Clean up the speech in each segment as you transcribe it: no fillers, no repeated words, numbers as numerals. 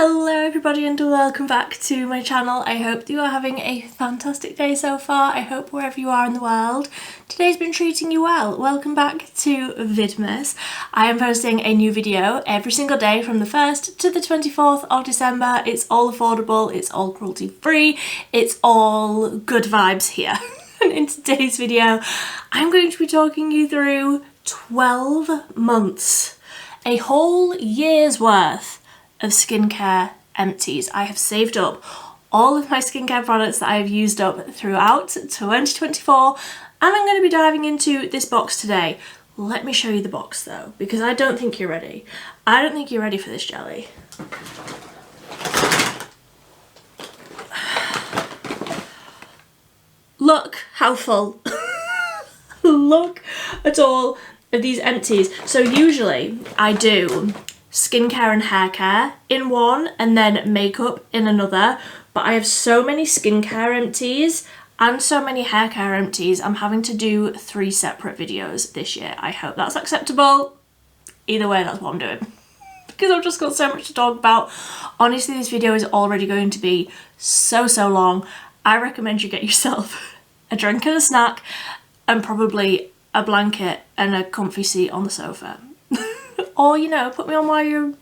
Hello everybody and welcome back to my channel. I hope you are having a fantastic day so far. I hope wherever you are in the world, today's been treating you well. Welcome back to Vidmas. I am posting a new video every single day from the 1st to the 24th of December. It's all affordable, it's all cruelty free, it's all good vibes here. And in today's video, I'm going to be talking you through 12 months, a whole year's worth of skincare empties. I have saved up all of my skincare products that I have used up throughout 2024, and I'm going to be diving into this box today. Let me show you the box though, because I don't think you're ready. I don't think you're ready for this jelly. Look how full. Look at all of these empties. So usually I do skincare and hair care in one and then makeup in another, but I have so many skincare empties and so many hair care empties, I'm having to do 3 separate videos this year. I hope that's acceptable. Either way, that's what I'm doing because I've just got so much to talk about. Honestly, this video is already going to be so long. I recommend you get yourself a drink and a snack and probably a blanket and a comfy seat on the sofa. Or, you know, put me on while you're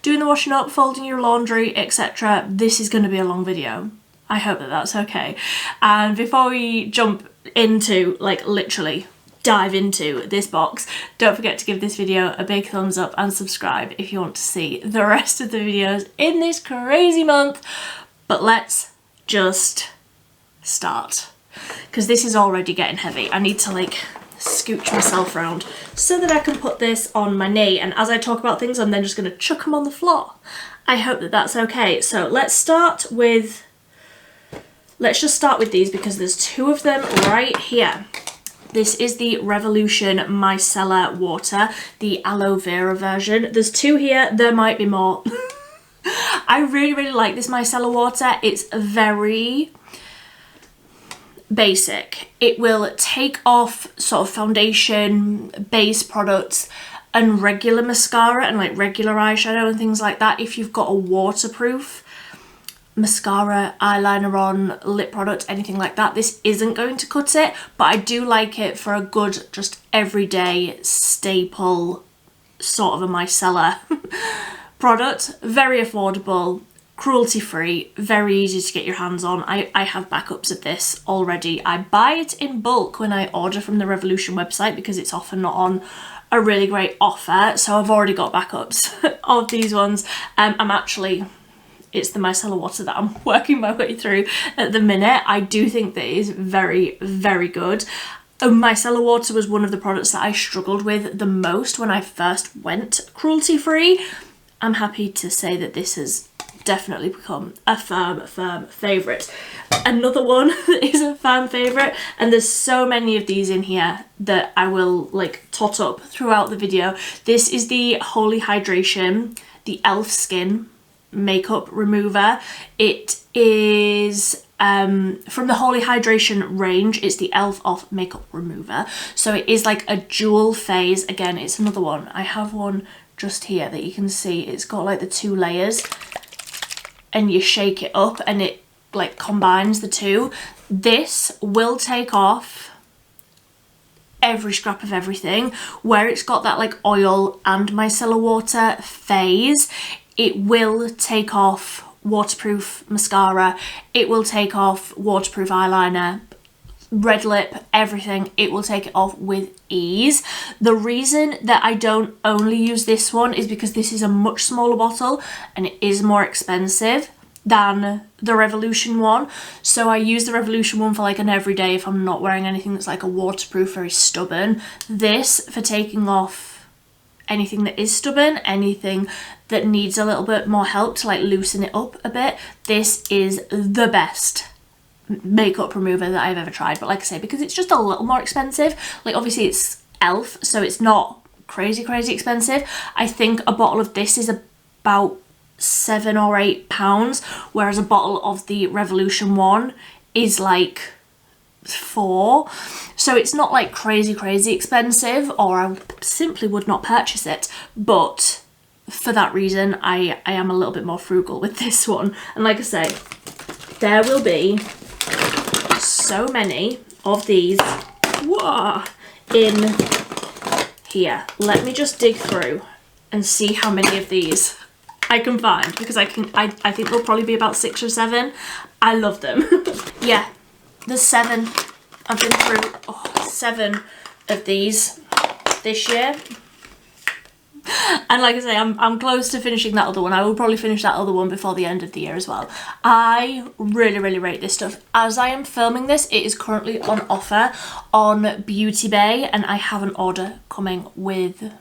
doing the washing up, folding your laundry, etc. This is going to be a long video. I hope that that's okay. And before we jump into, like, literally dive into this box, don't forget to give this video a big thumbs up and subscribe if you want to see the rest of the videos in this crazy month. But let's just start, because this is already getting heavy. I need to, like, scooch myself around so that I can put this on my knee, and as I talk about things I'm then just going to chuck them on the floor. I hope that that's okay. So let's just start with these because there's 2 of them right here. This is the Revolution Micellar water, the aloe vera version. There's 2 here, there might be more. I really like this micellar water. It's very basic. It will take off sort of foundation, base products and regular mascara and like regular eyeshadow and things like that. If you've got a waterproof mascara, eyeliner on, lip product, anything like that, this isn't going to cut it, but I do like it for a good just everyday staple sort of a micellar product. Very affordable, cruelty free, very easy to get your hands on. I have backups of this already. I buy it in bulk when I order from the Revolution website because it's often not on a really great offer, so I've already got backups of these ones. It's the micellar water that I'm working my way through at the minute. I do think that it is very good. Micellar water was one of the products that I struggled with the most when I first went cruelty free. I'm happy to say that this has definitely become a firm favourite. Another one that is a fan favourite, and there's so many of these in here that I will like tot up throughout the video. This is the Holy Hydration, the Elf Skin makeup remover. It is from the Holy Hydration range. It's the Elf Off makeup remover, so it is like a dual phase. Again, it's another one. I have one just here that you can see. It's got like the 2 layers and you shake it up and it like combines the 2. This will take off every scrap of everything. Where it's got that like oil and micellar water phase, it will take off waterproof mascara, it will take off waterproof eyeliner, red lip, everything. It will take it off with ease. The reason that I don't only use this one is because this is a much smaller bottle and it is more expensive than the Revolution one. So I use the Revolution one for like an everyday if I'm not wearing anything that's like a waterproof, very stubborn. This for taking off anything that is stubborn, anything that needs a little bit more help to like loosen it up a bit. This is the best makeup remover that I've ever tried. But like I say, because it's just a little more expensive, like obviously it's Elf, so it's not crazy expensive. I think a bottle of this is about £7 or £8, whereas a bottle of the Revolution one is like 4. So it's not like crazy expensive, or I simply would not purchase it, but for that reason, I am a little bit more frugal with this one. And like I say, there will be so many of these in here. Let me just dig through and see how many of these I can find, because I think there'll probably be about 6 or 7. I love them. Yeah, there's 7. I've been through 7 of these this year. And like I say, I'm close to finishing that other one. I will probably finish that other one before the end of the year as well. I really, really rate this stuff. As I am filming this, it is currently on offer on Beauty Bay, and I have an order coming with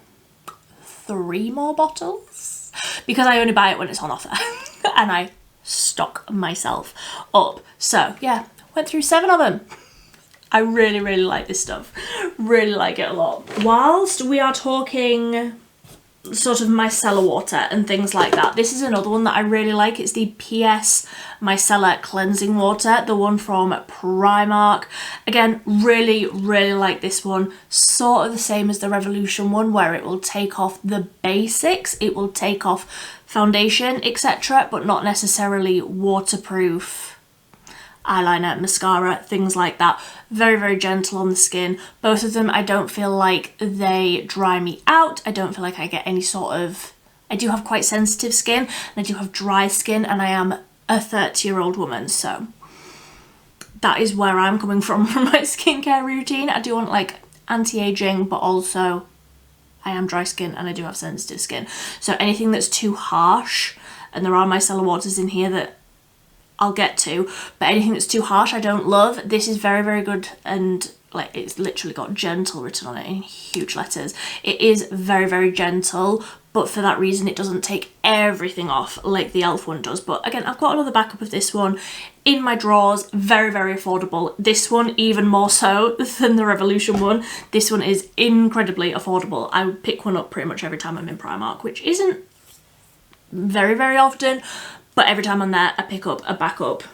3 more bottles because I only buy it when it's on offer and I stock myself up. So yeah, went through 7 of them. I really, really like this stuff. Really like it a lot. Whilst we are talking sort of micellar water and things like that, this is another one that I really like. It's the PS Micellar Cleansing Water, the one from Primark. Again, really, really like this one. Sort of the same as the Revolution one, where it will take off the basics. It will take off foundation, etc., but not necessarily waterproof eyeliner, mascara, things like that. Very, very gentle on the skin. Both of them, I don't feel like they dry me out. I don't feel like I get any sort of... I do have quite sensitive skin, and I do have dry skin, and I am a 30-year-old woman, so that is where I'm coming from my skincare routine. I do want like anti-aging, but also I am dry skin and I do have sensitive skin. So anything that's too harsh, and there are micellar waters in here that I'll get to, but anything that's too harsh I don't love. This is very, very good, and like it's literally got gentle written on it in huge letters. It is very, very gentle, but for that reason it doesn't take everything off like the e.l.f. one does. But again, I've got another backup of this one in my drawers. Very, very affordable. This one even more so than the Revolution one. This one is incredibly affordable. I would pick one up pretty much every time I'm in Primark, which isn't very, very often, but every time I'm there I pick up a backup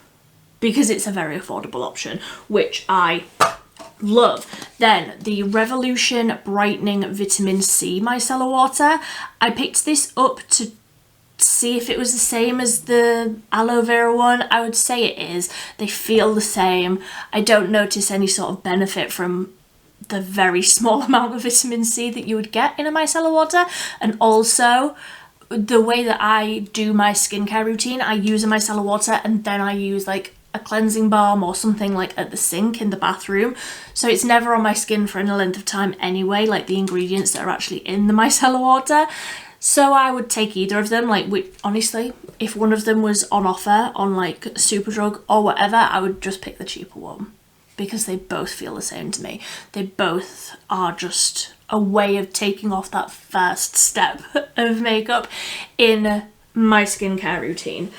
because it's a very affordable option, which I love. Then the Revolution Brightening Vitamin C Micellar Water. I picked this up to see if it was the same as the Aloe Vera one. I would say it is. They feel the same. I don't notice any sort of benefit from the very small amount of vitamin C that you would get in a micellar water. And also, the way that I do my skincare routine, I use a micellar water and then I use like a cleansing balm or something like at the sink in the bathroom. So it's never on my skin for any length of time anyway, like the ingredients that are actually in the micellar water. So I would take either of them. Like, honestly, if one of them was on offer on like Superdrug or whatever, I would just pick the cheaper one because they both feel the same to me. They both are just a way of taking off that first step of makeup in my skincare routine.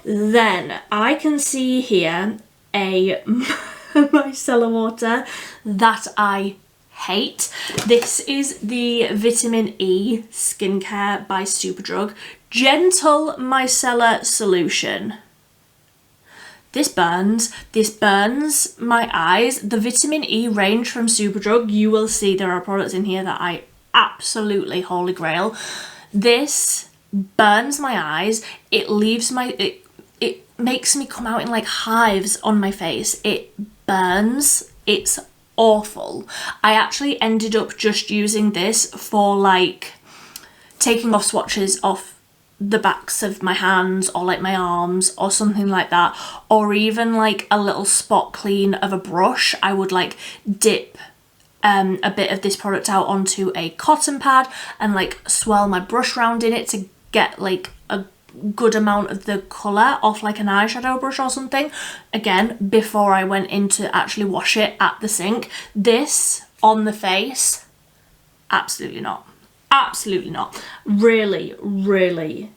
Then I can see here a micellar water that I hate. This is the Vitamin E Skincare by Superdrug Gentle Micellar Solution. This burns my eyes. The Vitamin E range from Superdrug, you will see there are products in here that I absolutely holy grail. This burns my eyes. It leaves my, it makes me come out in like hives on my face. It burns. It's awful. I actually ended up just using this for like taking off swatches off the backs of my hands or like my arms or something like that, or even like a little spot clean of a brush. I would like dip a bit of this product out onto a cotton pad and like swirl my brush round in it to get like a good amount of the colour off like an eyeshadow brush or something, again before I went in to actually wash it at the sink. This on the face, absolutely not. Absolutely not. Really, really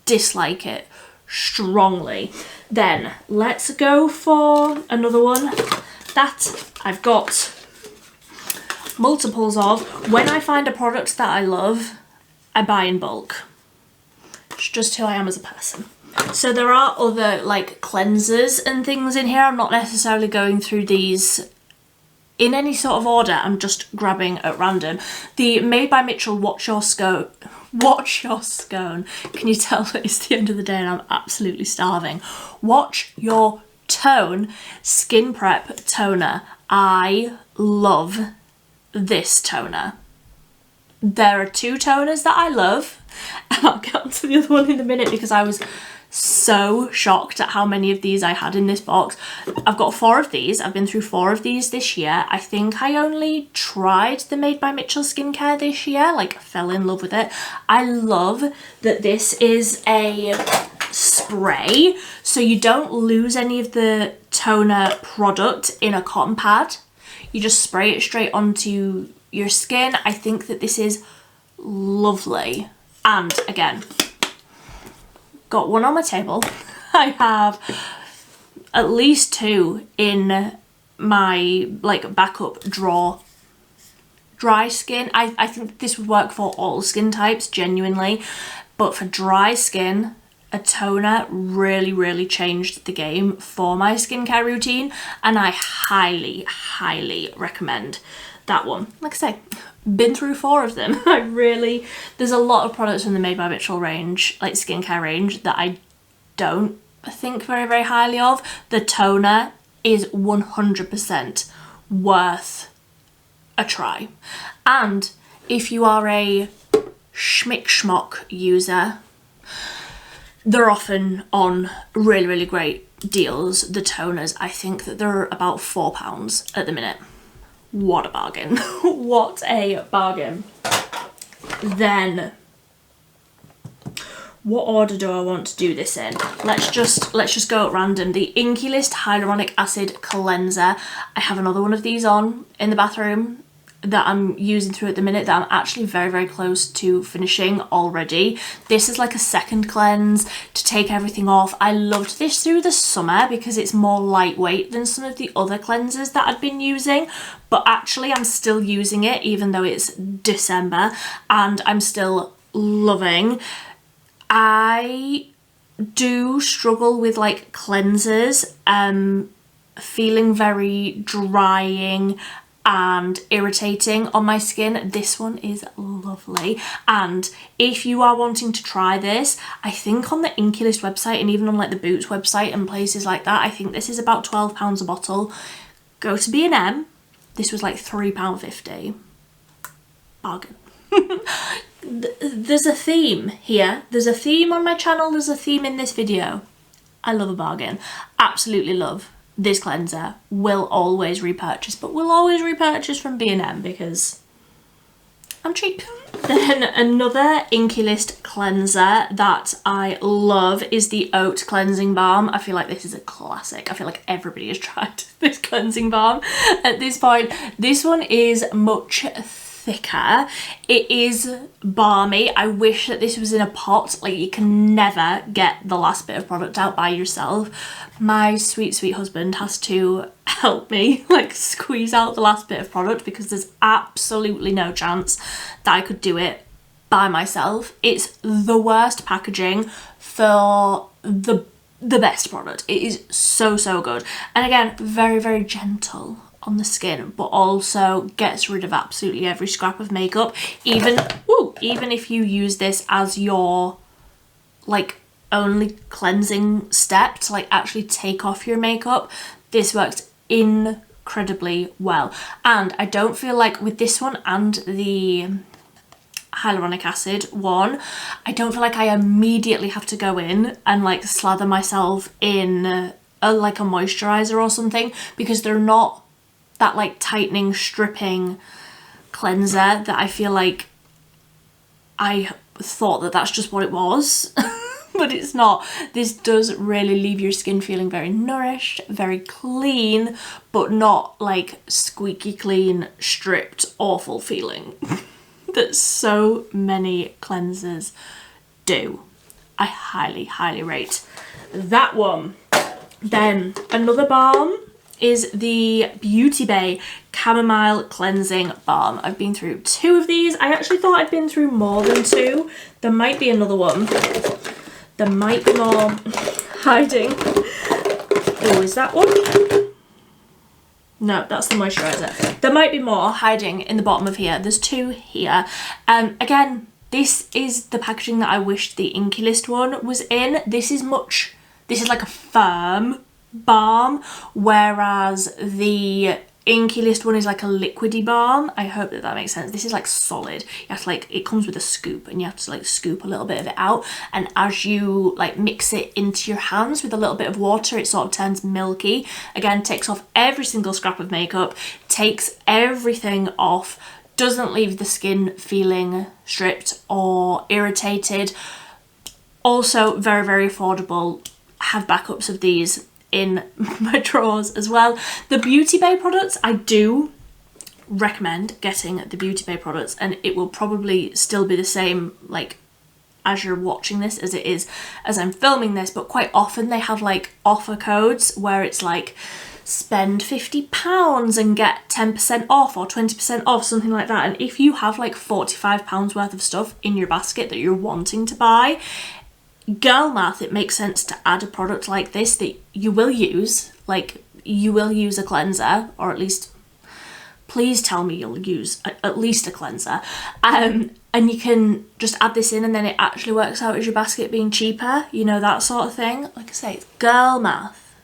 dislike it strongly. Then let's go for another one that I've got multiples of. When I find a product that I love, I buy in bulk. It's just who I am as a person. So there are other like cleansers and things in here. I'm not necessarily going through these in any sort of order, I'm just grabbing at random. The Made by Mitchell Watch Your Scope. Watch your scone. Can you tell that it's the end of the day and I'm absolutely starving? Watch your tone skin prep toner. I love this toner. There are two toners that I love, and I'll get onto the other one in a minute because I was so shocked at how many of these I had in this box. I've got 4 of these. I've been through 4 of these this year. I think I only tried the Made by Mitchell skincare this year, like fell in love with it. I love that this is a spray, so you don't lose any of the toner product in a cotton pad. You just spray it straight onto your skin. I think that this is lovely. And again, got one on my table. I have at least 2 in my like backup drawer. Dry skin, I think this would work for all skin types, genuinely, but for dry skin, a toner really changed the game for my skincare routine, and I highly recommend that one. Like I say, been through 4 of them. There's a lot of products in the Made by Mitchell range, like skincare range, that I don't think very highly of. The toner is 100% worth a try. And if you are a schmick schmock user, they're often on really great deals. The toners, I think that they're about £4 at the minute. What a bargain. What a bargain. Then, what order do I want to do this in? Let's just go at random. The Inkey List Hyaluronic Acid Cleanser. I have another one of these on in the bathroom that I'm using through at the minute that I'm actually very close to finishing already. This is like a second cleanse to take everything off. I loved this through the summer because it's more lightweight than some of the other cleansers that I'd been using, but actually I'm still using it even though it's December and I'm still loving. I do struggle with like cleansers feeling very drying and irritating on my skin. This one is lovely, and if you are wanting to try this, I think on the Inkey List website and even on like the Boots website and places like that, I think this is about £12 a bottle. Go to B&M, this was like £3.50. Bargain. There's a theme here. There's a theme on my channel, there's a theme in this video. I love a bargain. Absolutely love this cleanser. Will always repurchase, but will always repurchase from B&M because I'm cheap. Then another Inkey List cleanser that I love is the Oat Cleansing Balm. I feel like this is a classic. I feel like everybody has tried this cleansing balm at this point. This one is much thicker. It is balmy. I wish that this was in a pot. Like, you can never get the last bit of product out by yourself. My sweet husband has to help me like squeeze out the last bit of product because there's absolutely no chance that I could do it by myself. It's the worst packaging for the best product. It is so good, and again, very gentle on the skin, but also gets rid of absolutely every scrap of makeup. Even if you use this as your like only cleansing step to like actually take off your makeup, this works incredibly well. And I don't feel like with this one and the hyaluronic acid one, I don't feel like I immediately have to go in and like slather myself in like a moisturiser or something, because they're not that like tightening, stripping cleanser that I feel like I thought that that's just what it was. But it's not. This does really leave your skin feeling very nourished, very clean, but not like squeaky clean, stripped, awful feeling that so many cleansers do. I highly rate that one. Then another balm is the Beauty Bay Chamomile Cleansing Balm. I've been through 2 of these. I actually thought I'd been through more than 2. There might be another one. There might be more hiding. Oh, is that one? No, that's the moisturiser. There might be more hiding in the bottom of here. There's 2 here. Again, This is the packaging that I wished the Inkey List one was in. This is like a firm balm, whereas the Inkey List one is like a liquidy balm. I hope that makes sense. This is like solid. You have to like, it comes with a scoop and you have to like scoop a little bit of it out, and as you like mix it into your hands with a little bit of water, it sort of turns milky. Again, takes off every single scrap of makeup, takes everything off, doesn't leave the skin feeling stripped or irritated. Also very, very affordable. I have backups of these in my drawers as well. The Beauty Bay products, I do recommend getting the Beauty Bay products, and it will probably still be the same like as you're watching this as it is as I'm filming this, but quite often they have like offer codes where it's like spend £50 and get 10% off or 20% off, something like that. And if you have like £45 worth of stuff in your basket that you're wanting to buy, girl math, it makes sense to add a product like this that you will use. Like, you will use a cleanser, or at least please tell me you'll use at least a cleanser, and you can just add this in and then it actually works out as your basket being cheaper, you know, that sort of thing. Like I say, it's girl math,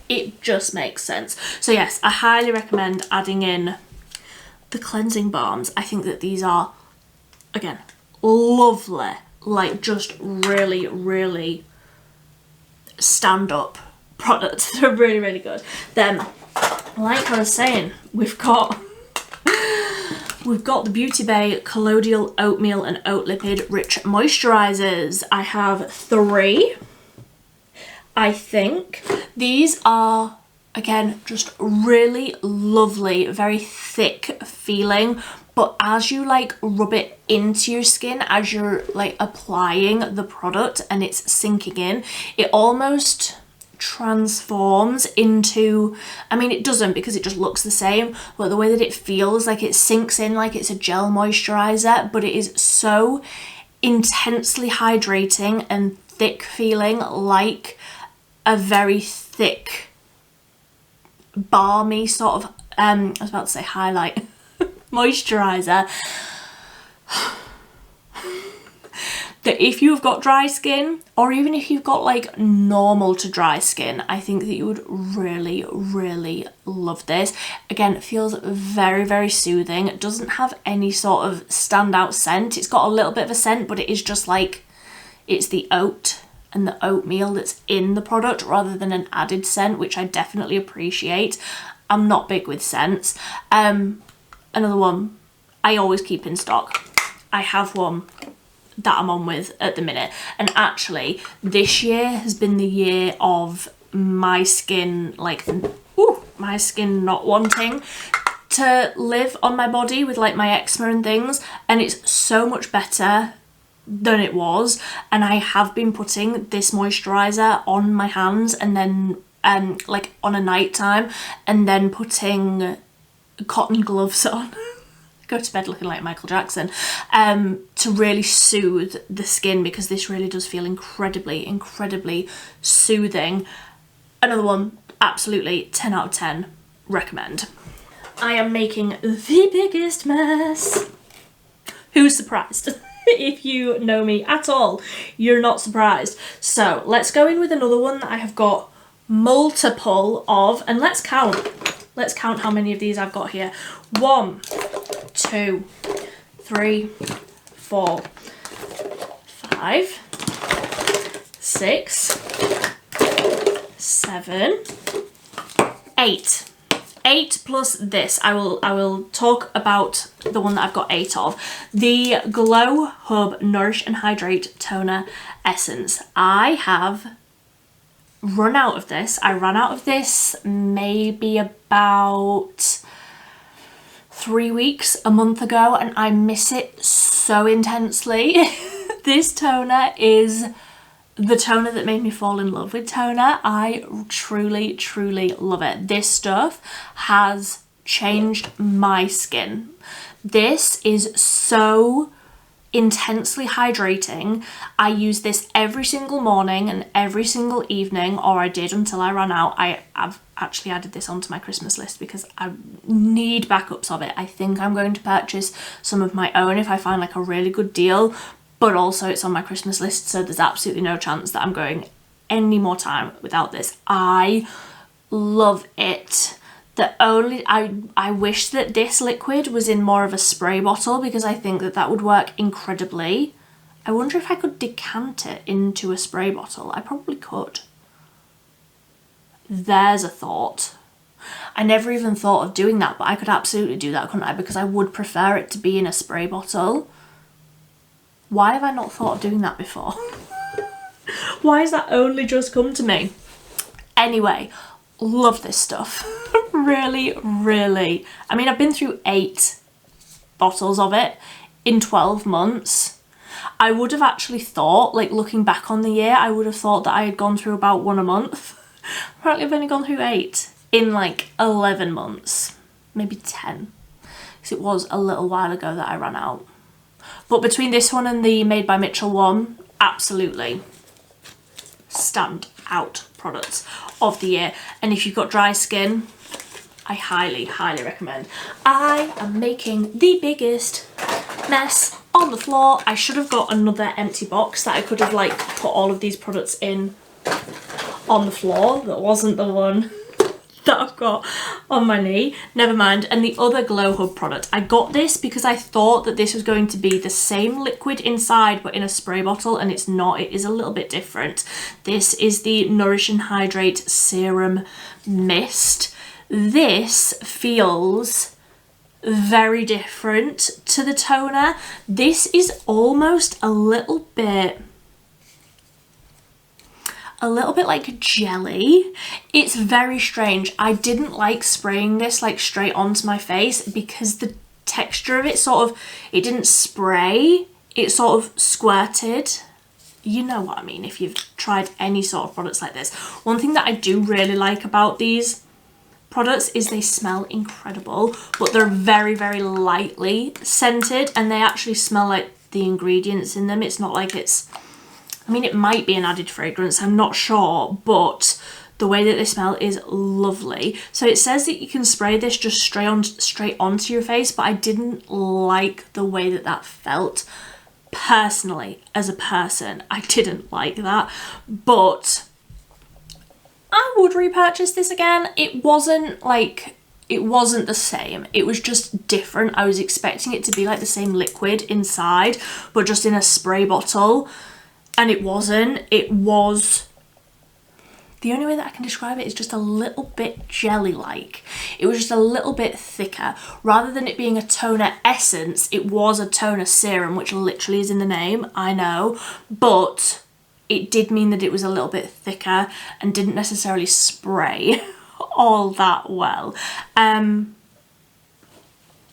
it just makes sense. So yes, I highly recommend adding in the cleansing balms. I think that these are, again, lovely. Like, just really, really stand up products. They're really, really good. Then, like I was saying, we've got the Beauty Bay Colloidal Oatmeal and Oat Lipid Rich Moisturisers. I have 3, I think. These are, again, just really lovely, very thick feeling. But as you like rub it into your skin, as you're like applying the product and it's sinking in, it almost transforms into, I mean, it doesn't because it just looks the same, but the way that it feels, like it sinks in like it's a gel moisturizer, but it is so intensely hydrating and thick feeling, like a very thick, balmy sort of, I was about to say highlight, moisturizer. That if you've got dry skin, or even if you've got like normal to dry skin, I think that you would really, really love this. Again, it feels very, very soothing. It doesn't have any sort of standout scent. It's got a little bit of a scent, but it is just like, it's the oat and the oatmeal that's in the product rather than an added scent, which I definitely appreciate. I'm not big with scents. Another one I always keep in stock. I have one that I'm on with at the minute, and actually this year has been the year of my skin, like, my skin not wanting to live on my body with like my eczema and things, and it's so much better than it was. And I have been putting this moisturizer on my hands and then like on a night time, and then putting cotton gloves on go to bed looking like Michael Jackson, to really soothe the skin, because this really does feel incredibly, incredibly soothing. Another one, absolutely 10 out of 10, recommend. I am making the biggest mess. Who's surprised? If you know me at all, you're not surprised. So let's go in with another one that I have got multiple of, and let's count how many of these I've got here. 1, 2, 3, 4, 5, 6, 7, 8. 8 plus this. I will talk about the one that I've got 8 of. The Glow Hub Nourish and Hydrate Toner Essence. I have run out of this. I ran out of this maybe about 3 weeks, a month ago, and I miss it so intensely. This toner is the toner that made me fall in love with toner. I truly, truly love it. This stuff has changed my skin. This is so intensely hydrating. I use this every single morning and every single evening, or I did until I ran out. I've actually added this onto my Christmas list because I need backups of it. I think I'm going to purchase some of my own if I find like a really good deal, but also it's on my Christmas list, so there's absolutely no chance that I'm going any more time without this. I love it. I wish that this liquid was in more of a spray bottle because I think that that would work incredibly. I wonder if I could decant it into a spray bottle. I probably could. There's a thought. I never even thought of doing that, but I could absolutely do that, couldn't I? Because I would prefer it to be in a spray bottle. Why have I not thought of doing that before? Why has that only just come to me? Anyway, love this stuff. Really, really. I mean, I've been through 8 bottles of it in 12 months. I would have actually thought, like looking back on the year, I would have thought that I had gone through about 1 a month. Apparently I've only gone through 8 in like 11 months, maybe 10. Because it was a little while ago that I ran out. But between this one and the Made by Mitchell one, absolutely stand out products of the year. And if you've got dry skin, I highly, highly recommend. I am making the biggest mess on the floor. I should have got another empty box that I could have like put all of these products in on the floor. That wasn't the one that I've got on my knee. Never mind. And the other Glow Hub product, I got this because I thought that this was going to be the same liquid inside but in a spray bottle, and it's not. It is a little bit different. This is the Nourish and Hydrate Serum Mist. This feels very different to the toner. This is almost a little bit like jelly. It's very strange. I didn't like spraying this like straight onto my face because the texture of it it didn't spray, it sort of squirted. You know what I mean if you've tried any sort of products like this. One thing that I do really like about these products is they smell incredible, but they're very, very lightly scented, and they actually smell like the ingredients in them. It's not like it's, I mean, it might be an added fragrance, I'm not sure, but the way that they smell is lovely. So it says that you can spray this just straight onto your face, but I didn't like the way that that felt. Personally, as a person, I didn't like that, but I would repurchase this again. It wasn't the same. It was just different. I was expecting it to be like the same liquid inside, but just in a spray bottle. And it wasn't. It was, the only way that I can describe it is just a little bit jelly-like. It was just a little bit thicker. Rather than it being a toner essence, it was a toner serum, which literally is in the name, I know. But it did mean that it was a little bit thicker and didn't necessarily spray all that well. I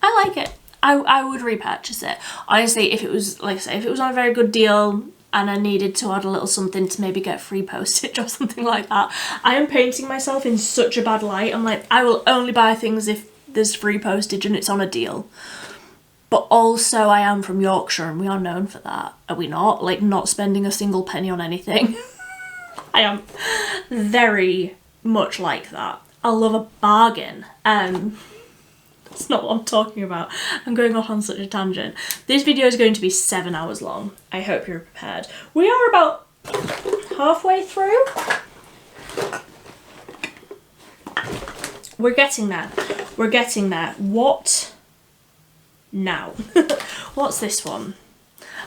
like it. I would repurchase it. Honestly, if it was, like I say, if it was on a very good deal and I needed to add a little something to maybe get free postage or something like that. I am painting myself in such a bad light. I'm like, I will only buy things if there's free postage and it's on a deal. But also I am from Yorkshire and we are known for that, are we not? Like not spending a single penny on anything. I am very much like that. I love a bargain. That's not what I'm talking about. I'm going off on such a tangent. This video is going to be 7 hours long. I hope you're prepared. We are about halfway through. We're getting there. We're getting there. What now? What's this one?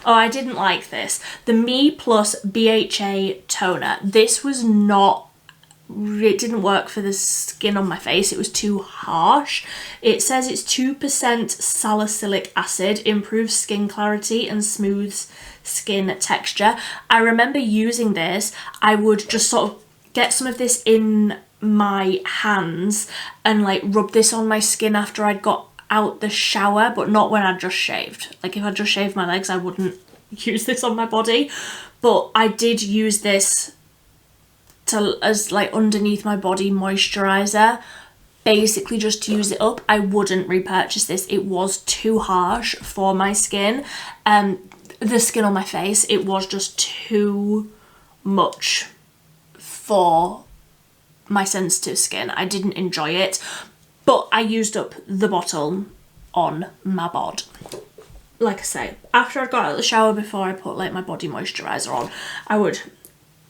Oh, I didn't like this. The Me Plus BHA Toner. This was not, it didn't work for the skin on my face. It was too harsh. It says it's 2% salicylic acid, improves skin clarity and smooths skin texture. I remember using this. I would just sort of get some of this in my hands and like rub this on my skin after I'd got out the shower, but not when I just shaved. Like if I just shaved my legs, I wouldn't use this on my body, but I did use this as like underneath my body moisturiser, basically just to use it up. I wouldn't repurchase this. It was too harsh for my skin. the skin on my face, it was just too much for my sensitive skin. I didn't enjoy it, but I used up the bottle on my bod. Like I say, after I got out of the shower, before I put like my body moisturiser on, I would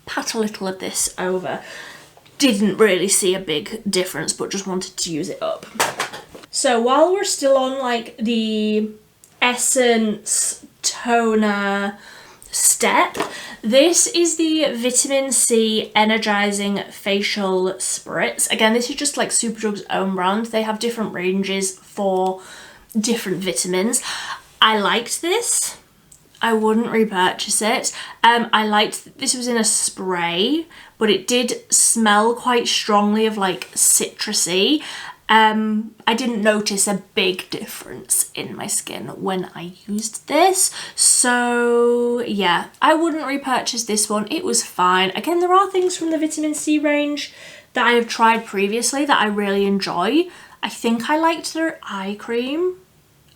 pat a little of this over. Didn't really see a big difference, but just wanted to use it up. So while we're still on like the essence toner step, this is the Vitamin C Energising Facial Spritz. Again, this is just like Superdrug's own brand. They have different ranges for different vitamins. I liked this. I wouldn't repurchase it. I liked that this was in a spray, but it did smell quite strongly of like citrusy. I didn't notice a big difference in my skin when I used this. So yeah, I wouldn't repurchase this one. It was fine. Again, there are things from the Vitamin C range that I have tried previously that I really enjoy. I think I liked their eye cream.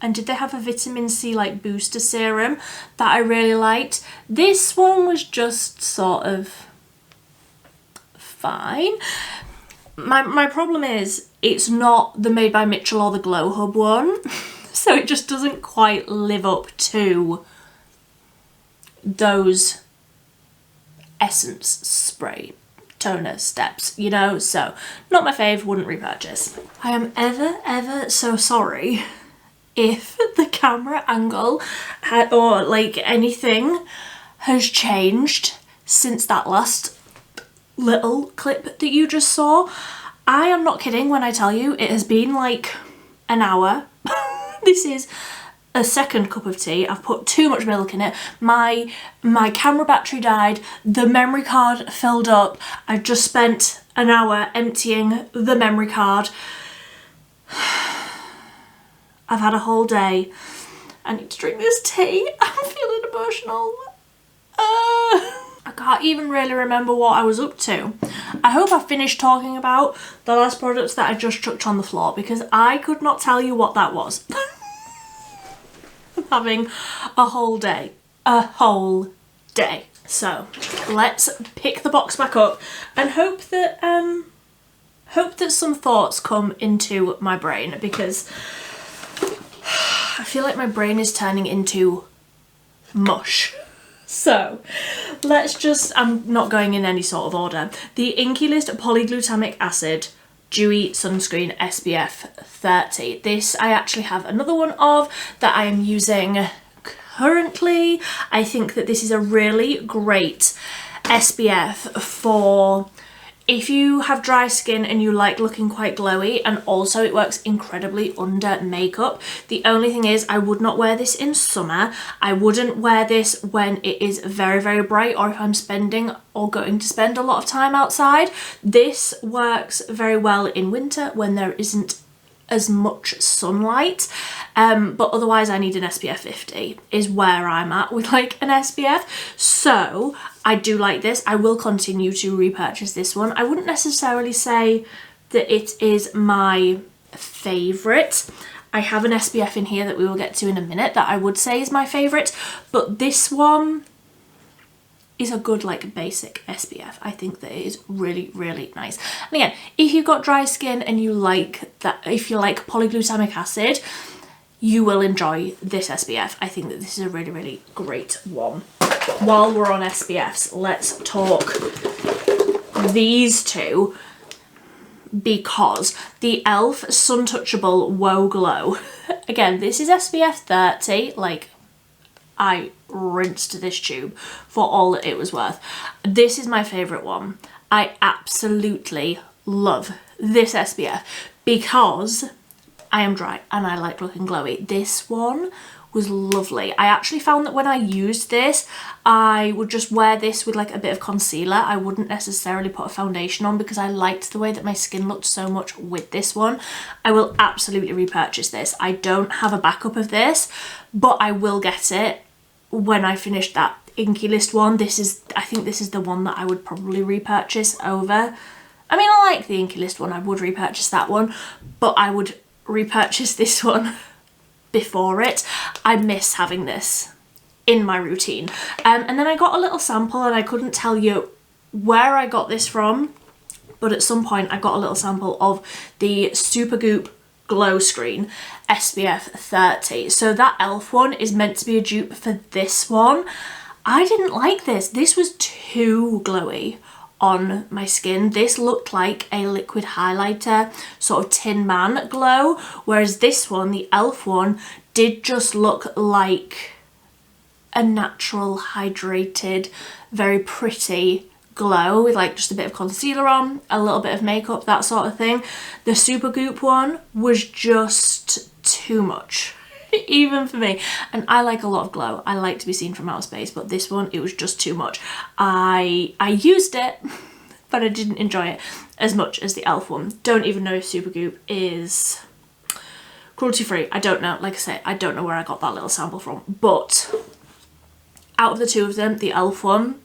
And did they have a vitamin C like booster serum that I really liked? This one was just sort of fine. My problem is it's not the Made by Mitchell or the Glow Hub one. So it just doesn't quite live up to those essence spray toner steps, you know? So not my fave, wouldn't repurchase. I am ever so sorry if the camera angle or like anything has changed since that last little clip that you just saw. I am not kidding when I tell you it has been like an hour. This is a second cup of tea. I've put too much milk in it. My camera battery died. The memory card filled up. I've just spent an hour emptying the memory card. I've had a whole day. I need to drink this tea. I'm feeling emotional. I can't even really remember what I was up to. I hope I've finished talking about the last products that I just chucked on the floor, because I could not tell you what that was. I'm having a whole day. A whole day. So let's pick the box back up and hope that some thoughts come into my brain, because I feel like my brain is turning into mush. So let's just, I'm not going in any sort of order. The Inkey List Polyglutamic Acid Dewy Sunscreen SPF 30. This I actually have another one of that I am using currently. I think that this is a really great SPF for if you have dry skin and you like looking quite glowy, and also it works incredibly under makeup. The only thing is I would not wear this in summer. I wouldn't wear this when it is very bright, or if I'm spending or going to spend a lot of time outside. This works very well in winter when there isn't as much sunlight, but otherwise I need an SPF 50 is where I'm at with like an SPF. So I do like this. I will continue to repurchase this one. I wouldn't necessarily say that it is my favourite. I have an SPF in here that we will get to in a minute that I would say is my favourite, but this one is a good like basic SPF. I think that it is really nice. And again, if you've got dry skin and you like that, if you like polyglutamic acid, you will enjoy this SPF. I think that this is a really great one. While we're on SPFs, let's talk these two, because the e.l.f. Suntouchable Wow Glow. Again, this is SPF 30, like I rinsed this tube for all that it was worth. This is my favourite one. I absolutely love this SPF because I am dry and I like looking glowy. This one was lovely. I actually found that when I used this, I would just wear this with like a bit of concealer. I wouldn't necessarily put a foundation on because I liked the way that my skin looked so much with this one. I will absolutely repurchase this. I don't have a backup of this, but I will get it when I finish that Inkey List one. I think this is the one that I would probably repurchase over. I mean, I like the Inkey List one. I would repurchase that one, but I would repurchase this one before it. I miss having this in my routine. And then I got a little sample, and I couldn't tell you where I got this from, but at some point I got a little sample of the Supergoop Glow Screen SPF 30. So that e.l.f. one is meant to be a dupe for this one. I didn't like this. This was too glowy on my skin. This looked like a liquid highlighter, sort of Tin Man glow, whereas this one, the e.l.f. one, did just look like a natural, hydrated, very pretty glow with like just a bit of concealer on, a little bit of makeup, that sort of thing. The Supergoop one was just too much, even for me. And I like a lot of glow. I like to be seen from outer space, but this one, it was just too much. I used it, but I didn't enjoy it as much as the e.l.f. one. Don't even know if Supergoop is cruelty free. I don't know. Like I said, I don't know where I got that little sample from, but out of the two of them, the e.l.f. one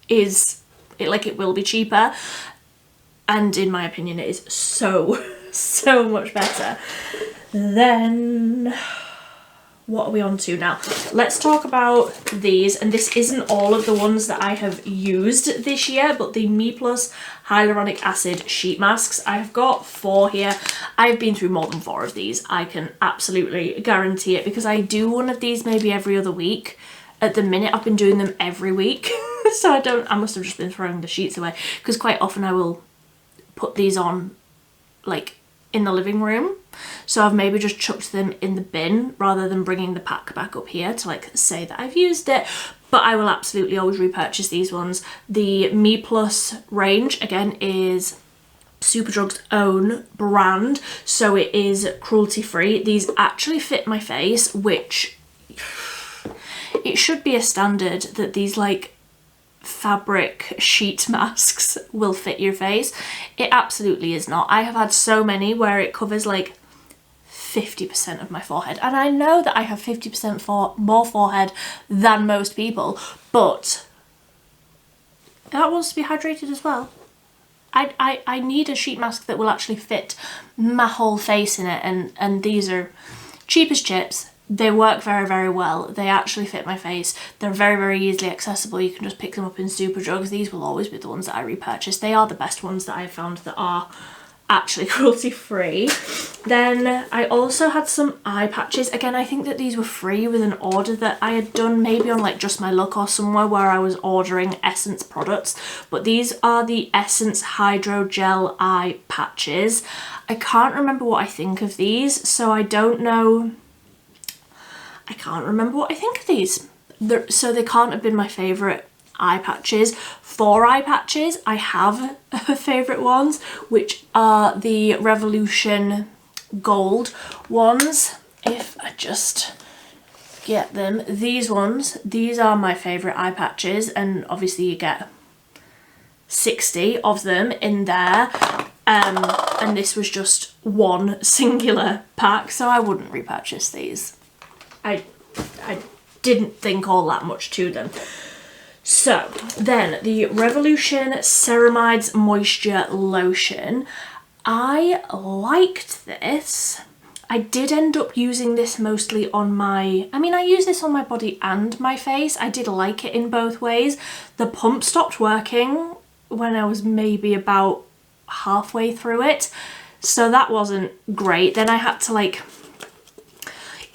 is, it will be cheaper, and in my opinion it is so much better. Then what are we on to now? Let's talk about these, and this isn't all of the ones that I have used this year, but the Me Plus Hyaluronic Acid Sheet Masks. I've got 4 here. I've been through more than 4 of these. I can absolutely guarantee it, because I do one of these maybe every other week. At the minute I've been doing them every week, so I must have just been throwing the sheets away, because quite often I will put these on like in the living room, so I've maybe just chucked them in the bin rather than bringing the pack back up here to like say that I've used it. But I will absolutely always repurchase these ones. The Me Plus range again is Superdrug's own brand, so it is cruelty free. These actually fit my face, which it should be a standard that these like fabric sheet masks will fit your face. It absolutely is not. I have had so many where it covers like 50% of my forehead, and I know that I have 50% more forehead than most people, but that wants to be hydrated as well. I need a sheet mask that will actually fit my whole face in it, and these are cheap as chips. They work very, very well. They actually fit my face. They're very, very easily accessible. You can just pick them up in Superdrug. These will always be the ones that I repurchase. They are the best ones that I've found that are actually cruelty free. Then I also had some eye patches. Again, I think that these were free with an order that I had done maybe on like Just My Look or somewhere where I was ordering Essence products. But these are the Essence Hydro Gel Eye Patches. I can't remember what I think of these, so I don't know. I can't remember what I think of these. So they can't have been my favourite eye patches. For eye patches, I have favourite ones, which are the Revolution Gold ones. If I just get them, these ones, these are my favourite eye patches, and obviously you get 60 of them in there. And this was just one singular pack, so I wouldn't repurchase these. I didn't think all that much to them. So then the Revolution Ceramides Moisture Lotion. I liked this. I did end up using this mostly on my, I use this on my body and my face. I did like it in both ways. The pump stopped working when I was maybe about halfway through it, so that wasn't great. Then I had to like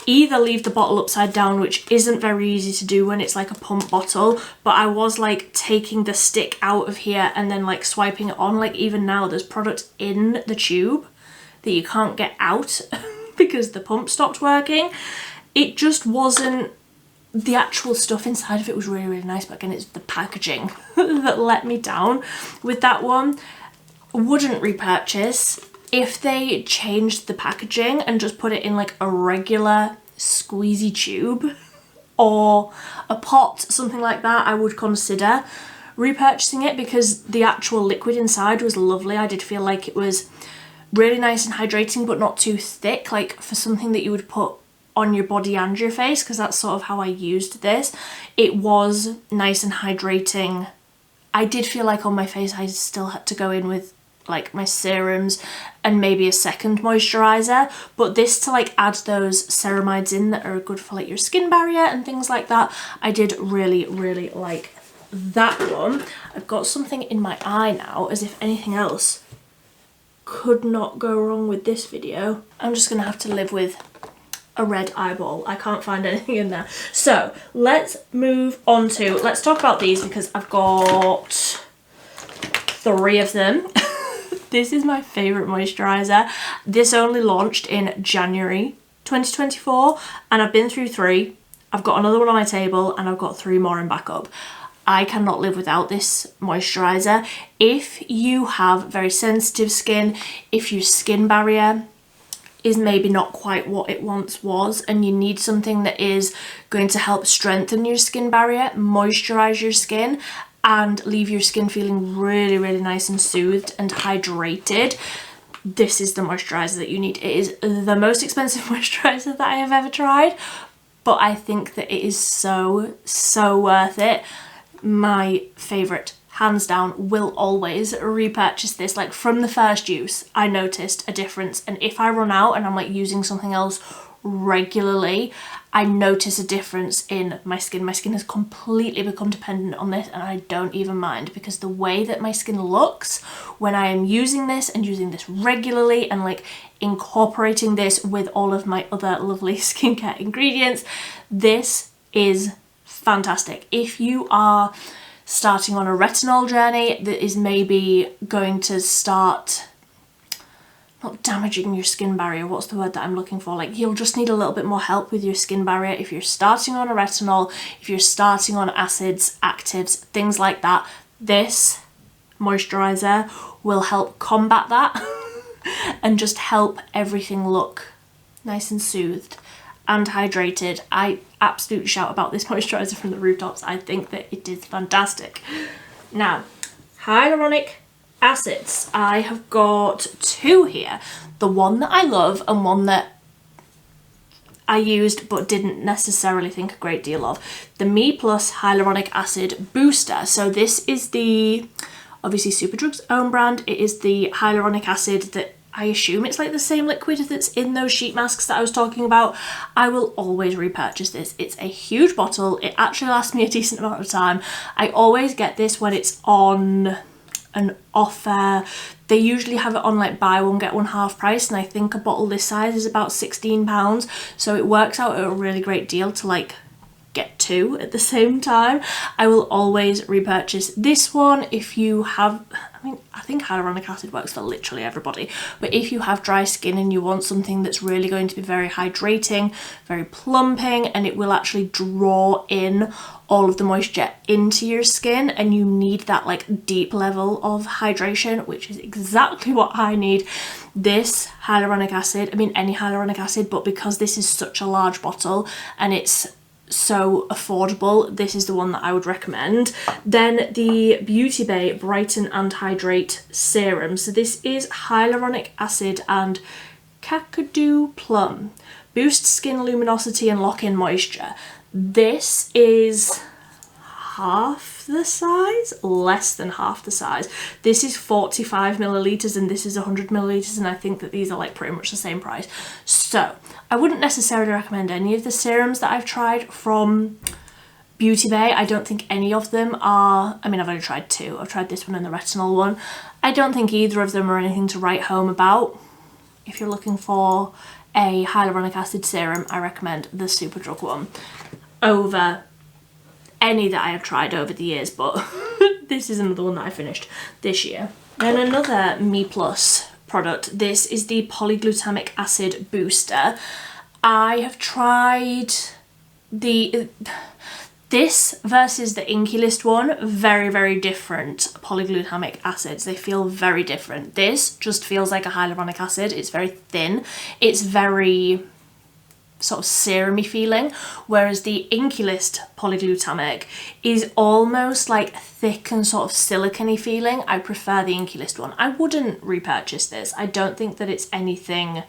either leave the bottle upside down, which isn't very easy to do when it's like a pump bottle, but I was like taking the stick out of here and then like swiping it on. Like even now there's product in the tube that you can't get out because the pump stopped working. It just wasn't, the actual stuff inside of it was really, really nice, but again it's the packaging that let me down with that one. Wouldn't repurchase. If they changed the packaging and just put it in like a regular squeezy tube or a pot, something like that, I would consider repurchasing it, because the actual liquid inside was lovely. I did feel like it was really nice and hydrating, but not too thick, like for something that you would put on your body and your face, because that's sort of how I used this. It was nice and hydrating. I did feel like on my face I still had to go in with like my serums and maybe a second moisturiser, but this to like add those ceramides in that are good for like your skin barrier and things like that, I did really like that one. I've got something in my eye now, as if anything else could not go wrong with this video. I'm just gonna have to live with a red eyeball. I can't find anything in there. So let's move on to, let's talk about these because I've got 3 of them. This is my favourite moisturiser. This only launched in January 2024 and I've been through 3. I've got another one on my table and I've got 3 more in backup. I cannot live without this moisturiser. If you have very sensitive skin, if your skin barrier is maybe not quite what it once was and you need something that is going to help strengthen your skin barrier, moisturise your skin and leave your skin feeling really nice and soothed and hydrated, this is the moisturiser that you need. It is the most expensive moisturiser that I have ever tried, but I think that it is so worth it. My favourite, hands down, will always repurchase this. Like from the first use, I noticed a difference, and if I run out and I'm like using something else regularly, I notice a difference in my skin. My skin has completely become dependent on this and I don't even mind, because the way that my skin looks when I am using this and using this regularly and like incorporating this with all of my other lovely skincare ingredients, this is fantastic. If you are starting on a retinol journey that is maybe going to start not damaging your skin barrier, what's the word that I'm looking for? Like you'll just need a little bit more help with your skin barrier. If you're starting on a retinol, if you're starting on acids, actives, things like that, this moisturiser will help combat that and just help everything look nice and soothed and hydrated. I absolutely shout about this moisturiser from the rooftops. I think that it is fantastic. Now, hyaluronic acids. I have got 2 here. The one that I love and one that I used but didn't necessarily think a great deal of. The Me Plus Hyaluronic Acid Booster. So this is the, obviously Superdrug's own brand. It is the hyaluronic acid that I assume it's like the same liquid that's in those sheet masks that I was talking about. I will always repurchase this. It's a huge bottle. It actually lasts me a decent amount of time. I always get this when it's on an offer. They usually have it on like buy one get one half price, and I think a bottle this size is about £16, so it works out at a really great deal to like get 2 at the same time. I will always repurchase this one if you have, I mean, I think hyaluronic acid works for literally everybody, but if you have dry skin and you want something that's really going to be very hydrating, very plumping, and it will actually draw in all of the moisture into your skin, and you need that like deep level of hydration, which is exactly what I need. This hyaluronic acid, I mean any hyaluronic acid, but because this is such a large bottle and it's so affordable, this is the one that I would recommend. Then the Beauty Bay Brighten and Hydrate Serum. So this is hyaluronic acid and Kakadu Plum. Boost skin luminosity and lock in moisture. This is half the size, less than half the size. This is 45 millilitres and this is 100 millilitres, and I think that these are like pretty much the same price. So I wouldn't necessarily recommend any of the serums that I've tried from Beauty Bay. I don't think any of them are, I mean, I've only tried 2. I've tried this one and the retinol one. I don't think either of them are anything to write home about. If you're looking for a hyaluronic acid serum, I recommend the Superdrug one over any that I have tried over the years, but this is another one that I finished this year. Then another Me Plus product. This is the Polyglutamic Acid Booster. I have tried this versus the Inkey List one, very different polyglutamic acids. They feel very different. This just feels like a hyaluronic acid. It's very thin. It's very sort of serum-y feeling, whereas the Inkey List polyglutamic is almost like thick and sort of silicone-y feeling. I prefer the Inkey List one. I wouldn't repurchase this. I don't think that it's anything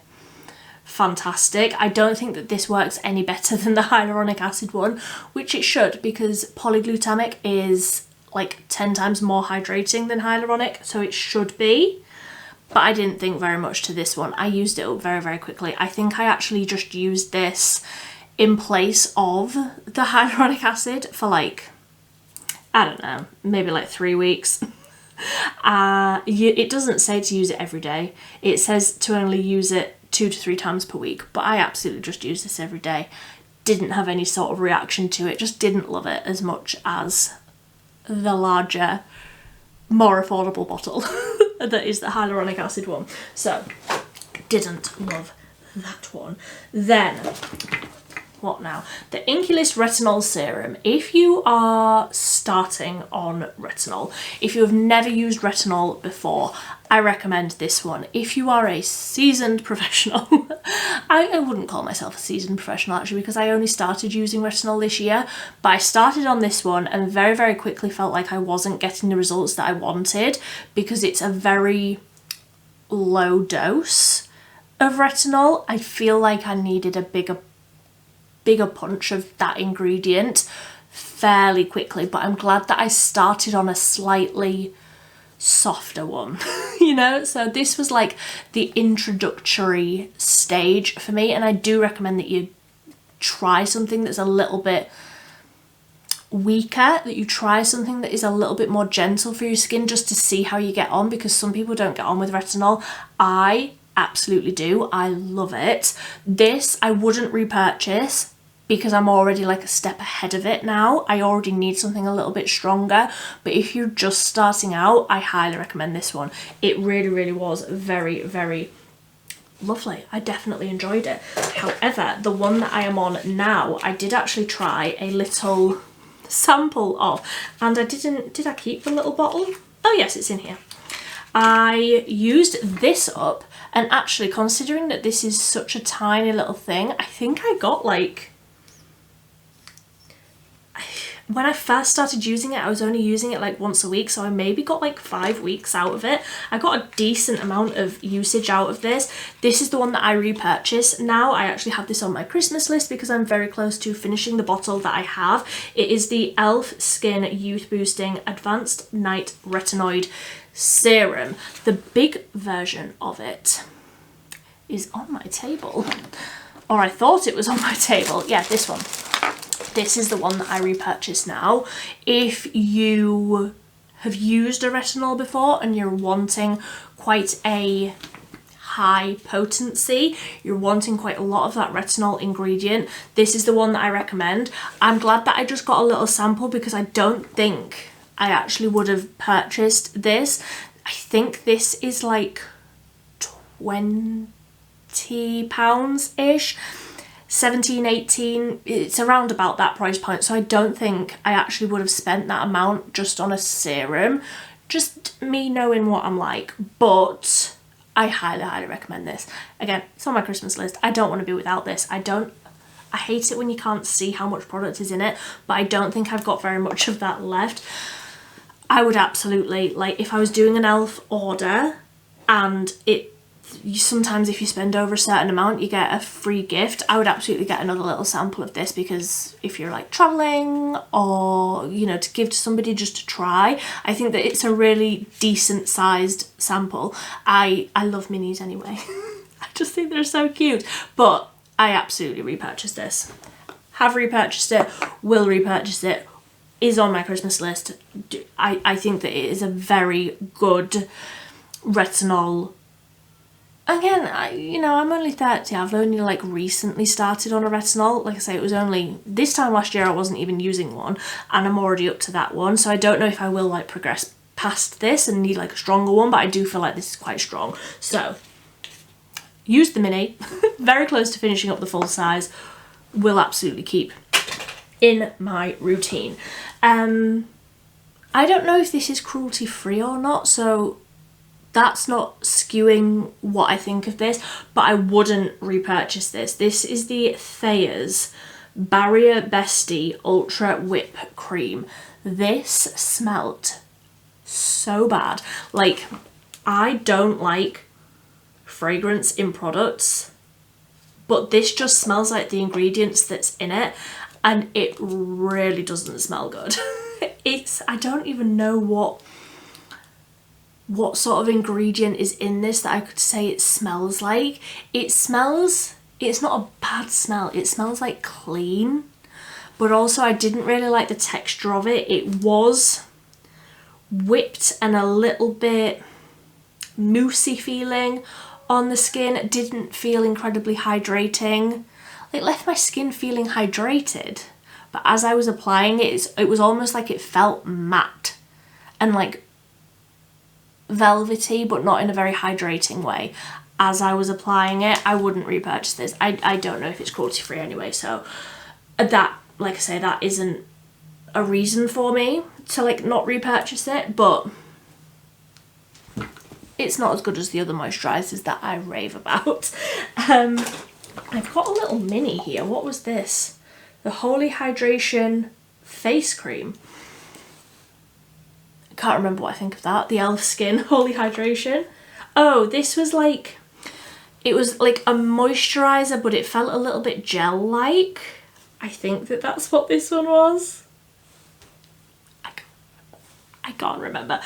fantastic. I don't think that this works any better than the hyaluronic acid one, which it should, because polyglutamic is like 10 times more hydrating than hyaluronic, so it should be. but I didn't think very much to this one. I used it up very, very quickly. I think I actually just used this in place of the hyaluronic acid for like, I don't know, maybe like 3 weeks. It doesn't say to use it every day. It says to only use it 2 to 3 times per week, but I absolutely just use this every day. Didn't have any sort of reaction to it, just didn't love it as much as the larger, more affordable bottle that is the hyaluronic acid one. So, didn't love that one. Then, what now? The Inkey Retinol Serum. If you are starting on retinol, if you have never used retinol before, I recommend this one. If you are a seasoned professional, I wouldn't call myself a seasoned professional actually, because I only started using retinol this year, but I started on this one and very, very quickly felt like I wasn't getting the results that I wanted, because it's a very low dose of retinol. I feel like I needed a bigger punch of that ingredient fairly quickly, but I'm glad that I started on a slightly softer one, you know? So this was like the introductory stage for me, and I do recommend that you try something that's a little bit weaker, that you try something that is a little bit more gentle for your skin, just to see how you get on, because some people don't get on with retinol. I absolutely do. I love it. This I wouldn't repurchase because I'm already like a step ahead of it now. I already need something a little bit stronger, but if you're just starting out, I highly recommend this one. It really, really was very, very lovely. I definitely enjoyed it. However, the one that I am on now, I did actually try a little sample of, and did I keep the little bottle? Oh yes, it's in here. I used this up, and actually, considering that this is such a tiny little thing, I think I got like, when I first started using it, I was only using it like once a week, so I maybe got like 5 weeks out of it. I got a decent amount of usage out of this. This is the one that I repurchase now. I actually have this on my Christmas list because I'm very close to finishing the bottle that I have. It is the e.l.f. Skin Youth Boosting Advanced Night Retinoid Serum. The big version of it is on my table, or I thought it was on my table. Yeah, this one. This is the one that I repurchase now. If you have used a retinol before and you're wanting quite a high potency, you're wanting quite a lot of that retinol ingredient, this is the one that I recommend. I'm glad that I just got a little sample, because I don't think I actually would have purchased this. I think this is like £20-ish. 17, 18, it's around about that price point, so I don't think I actually would have spent that amount just on a serum. Just me knowing what I'm like, but I highly, highly recommend this. Again, it's on my Christmas list. I don't want to be without this. I hate it when you can't see how much product is in it, but I don't think I've got very much of that left. I would absolutely, like, if I was doing an e.l.f. order and sometimes if you spend over a certain amount you get a free gift, I would absolutely get another little sample of this, because if you're like traveling, or you know, to give to somebody just to try, I think that it's a really decent sized sample. I love minis anyway. I just think they're so cute, but I absolutely repurchased this. Have repurchased it, will repurchase it, is on my Christmas list. I think that it is a very good retinol. Again, I'm only 30. I've only like recently started on a retinol. Like I say, it was only this time last year I wasn't even using one, and I'm already up to that one. So I don't know if I will like progress past this and need like a stronger one, but I do feel like this is quite strong. So use the mini, very close to finishing up the full size, will absolutely keep in my routine. I don't know if this is cruelty free or not, so that's not skewing what I think of this, but I wouldn't repurchase this. This is the Thayer's Barrier Bestie Ultra Whip Cream. This smelt so bad. Like, I don't like fragrance in products, but this just smells like the ingredients that's in it, and it really doesn't smell good. I don't even know what what sort of ingredient is in this that I could say it smells like. It smells, it's not a bad smell, it smells like clean, but also I didn't really like the texture of it. It was whipped and a little bit moussey feeling on the skin. It didn't feel incredibly hydrating. It left my skin feeling hydrated, but as I was applying it, it was almost like it felt matte and like velvety, but not in a very hydrating way. As I was applying it, I wouldn't repurchase this. I don't know if it's cruelty free anyway, so that, like I say, that isn't a reason for me to like not repurchase it, but it's not as good as the other moisturisers that I rave about. I've got a little mini here. What was this? The Holy Hydration Face Cream. I can't remember what I think of that. The Elf Skin Holy Hydration. Oh, this was like, it was like a moisturiser, but it felt a little bit gel-like. I think that that's what this one was. I can't remember.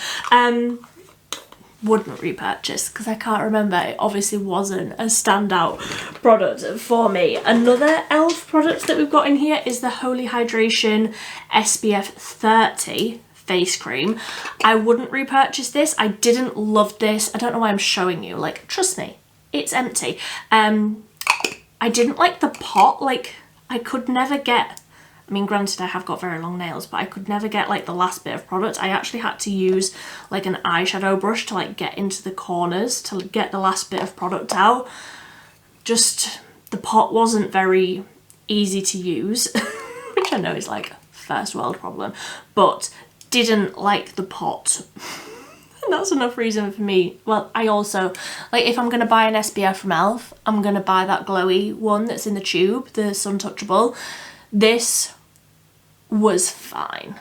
Wouldn't repurchase because I can't remember. It obviously wasn't a standout product for me. Another e.l.f. product that we've got in here is the Holy Hydration SPF 30 face cream. I wouldn't repurchase this. I didn't love this. I don't know why I'm showing you. Like, trust me, it's empty. I didn't like the pot. Like, I could never get, I mean, granted, I have got very long nails, but I could never get like the last bit of product. I actually had to use like an eyeshadow brush to like get into the corners to get the last bit of product out. Just, the pot wasn't very easy to use, which I know is like first world problem, but didn't like the pot. And that's enough reason for me. Well, I also, like, if I'm going to buy an SPF from e.l.f., I'm going to buy that glowy one that's in the tube, the Suntouchable. This was fine.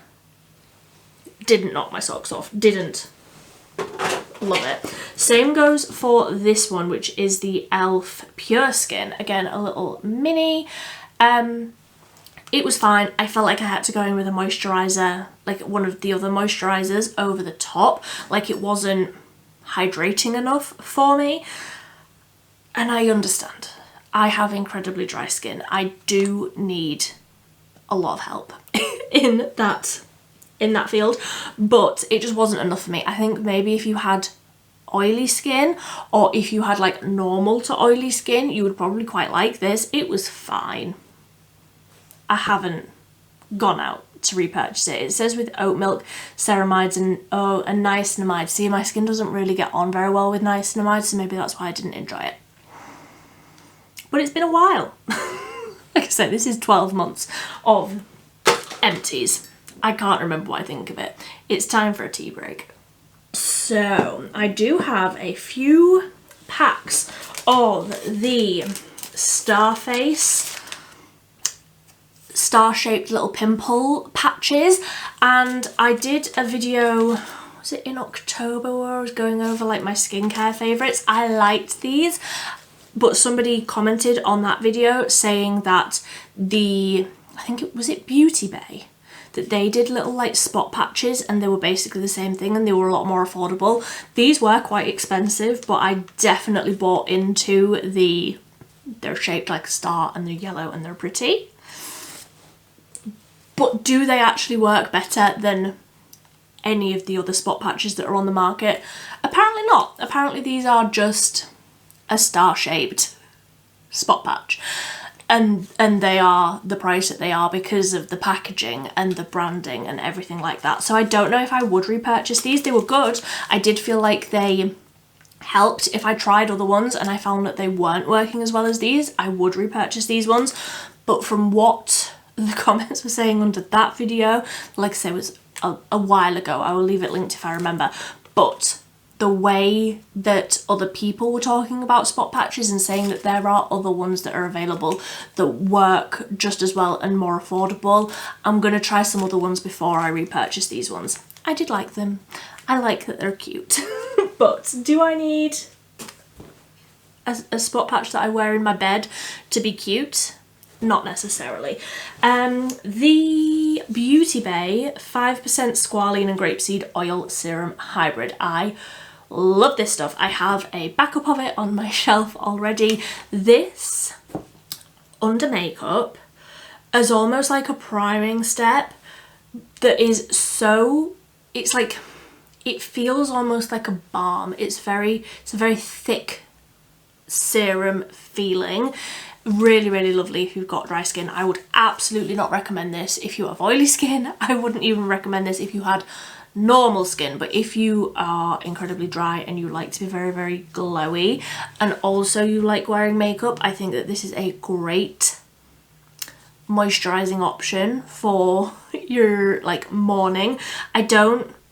Didn't knock my socks off. Didn't love it. Same goes for this one, which is the e.l.f. Pure Skin. Again, a little mini. It was fine. I felt like I had to go in with a moisturiser, like one of the other moisturisers over the top. Like, it wasn't hydrating enough for me. And I understand. I have incredibly dry skin. I do need a lot of help in that field, but it just wasn't enough for me. I think maybe if you had oily skin, or if you had like normal to oily skin, you would probably quite like this. It was fine. I haven't gone out to repurchase it. It says with oat milk, ceramides and niacinamide. See, my skin doesn't really get on very well with niacinamide, so maybe that's why I didn't enjoy it. But it's been a while. Like I said, this is 12 months of empties. I can't remember what I think of it. It's time for a tea break. So, I do have a few packs of the Starface star-shaped little pimple patches, and I did a video, was it in October, where I was going over like my skincare favourites. I liked these, but somebody commented on that video saying that I think it was Beauty Bay, that they did little like spot patches and they were basically the same thing and they were a lot more affordable. These were quite expensive, but I definitely bought into they're shaped like a star and they're yellow and they're pretty. But do they actually work better than any of the other spot patches that are on the market? Apparently not. Apparently these are just a star-shaped spot patch. And they are the price that they are because of the packaging and the branding and everything like that. So I don't know if I would repurchase these. They were good. I did feel like they helped. If I tried other ones and I found that they weren't working as well as these, I would repurchase these ones. But from what the comments were saying under that video, like I say, was a while ago. I will leave it linked if I remember. But the way that other people were talking about spot patches and saying that there are other ones that are available that work just as well and more affordable, I'm going to try some other ones before I repurchase these ones. I did like them. I like that they're cute. But do I need a spot patch that I wear in my bed to be cute? Not necessarily. The Beauty Bay 5% squalene and grapeseed oil serum hybrid. I Love this stuff. I have a backup of it on my shelf already. This, under makeup, is almost like a priming step that is so, it's like, it feels almost like a balm. It's a very thick serum feeling. Really, really lovely if you've got dry skin. I would absolutely not recommend this if you have oily skin. I wouldn't even recommend this if you had normal skin, but if you are incredibly dry and you like to be very, very glowy, and also you like wearing makeup, I think that this is a great moisturizing option for your like morning.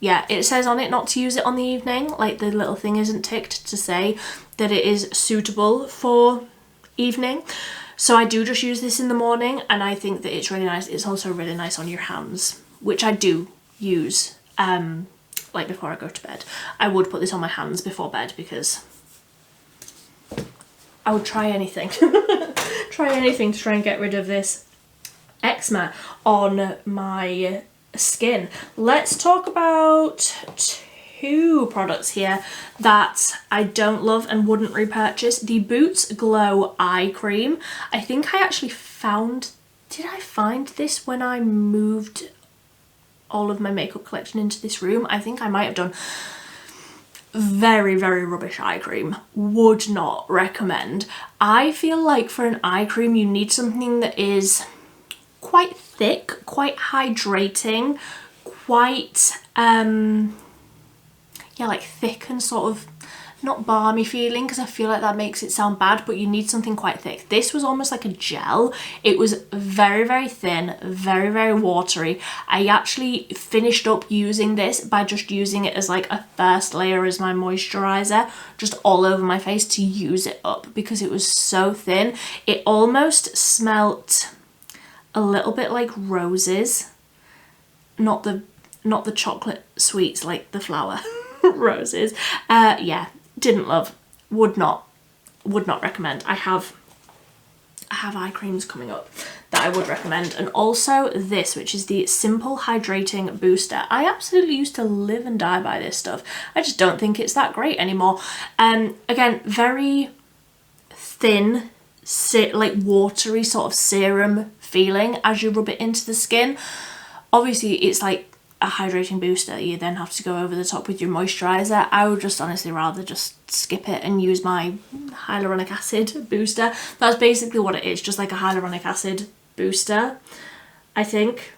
Yeah, it says on it not to use it on the evening, like the little thing isn't ticked to say that it is suitable for evening. So I do just use this in the morning, and I think that it's really nice. It's also really nice on your hands, which I do use like before I go to bed. I would put this on my hands before bed because I would try anything. Try anything to try and get rid of this eczema on my skin. Let's talk about two products here that I don't love and wouldn't repurchase. The Boots Glow Eye Cream. I think I actually did I find this when I moved all of my makeup collection into this room? I think I might have done. Very, very rubbish eye cream. Would not recommend. I feel like for an eye cream you need something that is quite thick, quite hydrating, quite yeah, like thick and sort of not balmy feeling, because I feel like that makes it sound bad, but you need something quite thick. This was almost like a gel. It was very, very thin, very, very watery. I actually finished up using this by just using it as like a first layer as my moisturiser, just all over my face to use it up, because it was so thin. It almost smelt a little bit like roses, not the chocolate sweets, like the flower roses. Yeah, didn't love, would not recommend. I have eye creams coming up that I would recommend, and also this, which is the Simple Hydrating Booster. I absolutely used to live and die by this stuff. I just don't think it's that great anymore. Again, very thin, like watery sort of serum feeling as you rub it into the skin. Obviously it's like a hydrating booster, you then have to go over the top with your moisturiser. I would just honestly rather just skip it and use my hyaluronic acid booster. That's basically what it is, just like a hyaluronic acid booster, I think.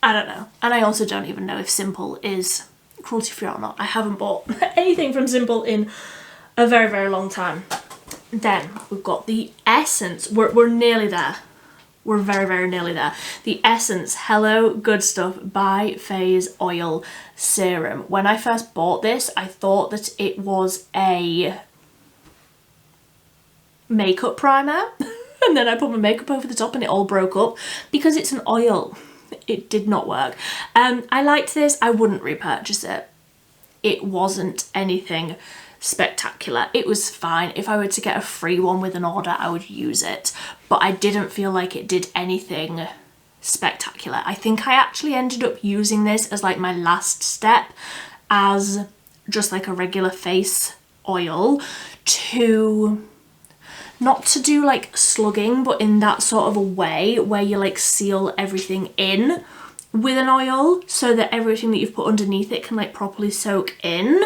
I don't know. And I also don't even know if Simple is cruelty free or not. I haven't bought anything from Simple in a very, very long time. Then we've got the Essence. We're nearly there. We're very, very nearly there. The Essence Hello Good Stuff by Phase Oil Serum. When I first bought this, I thought that it was a makeup primer. And then I put my makeup over the top and it all broke up because it's an oil. It did not work. I liked this. I wouldn't repurchase it. It wasn't anything spectacular. It was fine. If I were to get a free one with an order, I would use it, but I didn't feel like it did anything spectacular. I think I actually ended up using this as like my last step as just like a regular face oil, to not to do like slugging, but in that sort of a way where you like seal everything in with an oil so that everything that you've put underneath it can like properly soak in,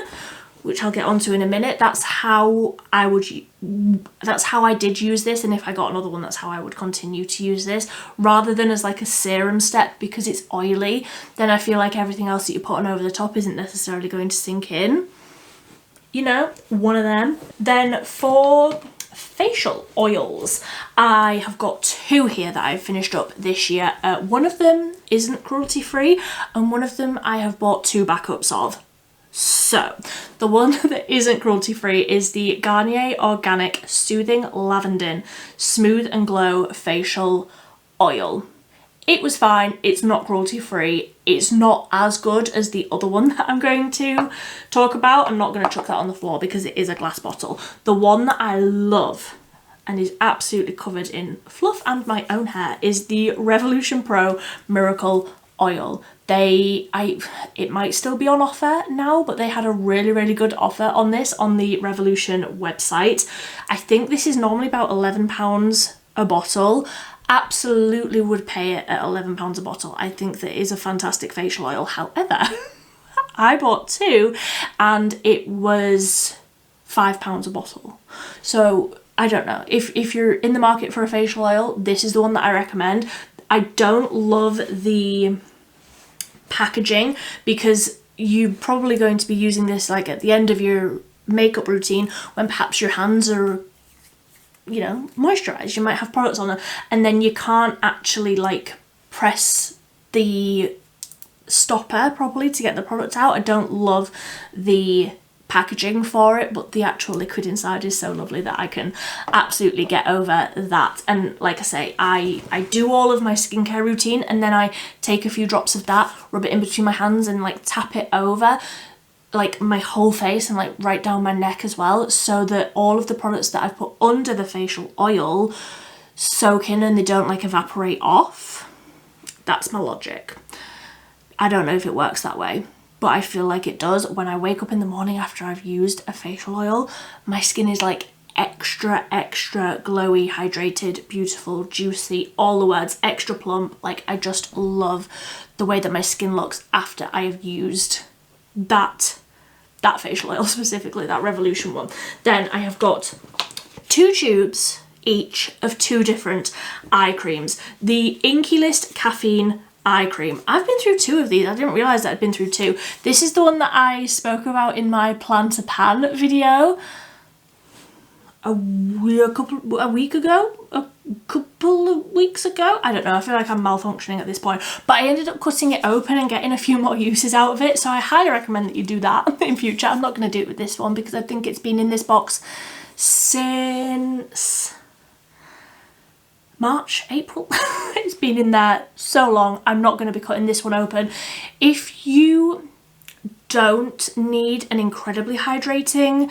which I'll get onto in a minute. That's how I did use this, and if I got another one, that's how I would continue to use this, rather than as like a serum step, because it's oily. Then I feel like everything else that you're putting over the top isn't necessarily going to sink in. You know, one of them. Then for facial oils, I have got two here that I've finished up this year. One of them isn't cruelty free, and one of them I have bought two backups of. So, the one that isn't cruelty free is the Garnier Organic Soothing Lavender Smooth and Glow Facial Oil. It was fine. It's not cruelty free. It's not as good as the other one that I'm going to talk about. I'm not going to chuck that on the floor because it is a glass bottle. The one that I love and is absolutely covered in fluff and my own hair is the Revolution Pro Miracle Oil. It might still be on offer now, but they had a really good offer on this on the Revolution website. I think this is normally about £11 a bottle. Absolutely would pay it at £11 a bottle. I think that is a fantastic facial oil. However, I bought 2 and it was £5 a bottle. So I don't know, if you're in the market for a facial oil, this is the one that I recommend. I don't love the packaging because you're probably going to be using this like at the end of your makeup routine when perhaps your hands are, you know, moisturized. You might have products on them and then you can't actually like press the stopper properly to get the product out. I don't love the packaging for it, but the actual liquid inside is so lovely that I can absolutely get over that. And like I say, I do all of my skincare routine and then I take a few drops of that, rub it in between my hands and like tap it over like my whole face and like right down my neck as well, so that all of the products that I've put under the facial oil soak in and they don't like evaporate off. That's my logic. I don't know if it works that way, but I feel like it does. When I wake up in the morning after I've used a facial oil, my skin is like extra glowy, hydrated, beautiful, juicy, all the words, extra plump. Like I just love the way that my skin looks after I have used that facial oil, specifically that Revolution one. Then I have got 2 tubes each of 2 different eye creams. The Inkey List Caffeine eye cream. I've been through 2 of these. I didn't realise that I'd been through 2. This is the one that I spoke about in my Plan to Pan video a couple of weeks ago. I don't know, I feel like I'm malfunctioning at this point, but I ended up cutting it open and getting a few more uses out of it, so I highly recommend that you do that in future. I'm not going to do it with this one because I think it's been in this box since March, April. It's been in there so long. I'm not going to be cutting this one open. If you don't need an incredibly hydrating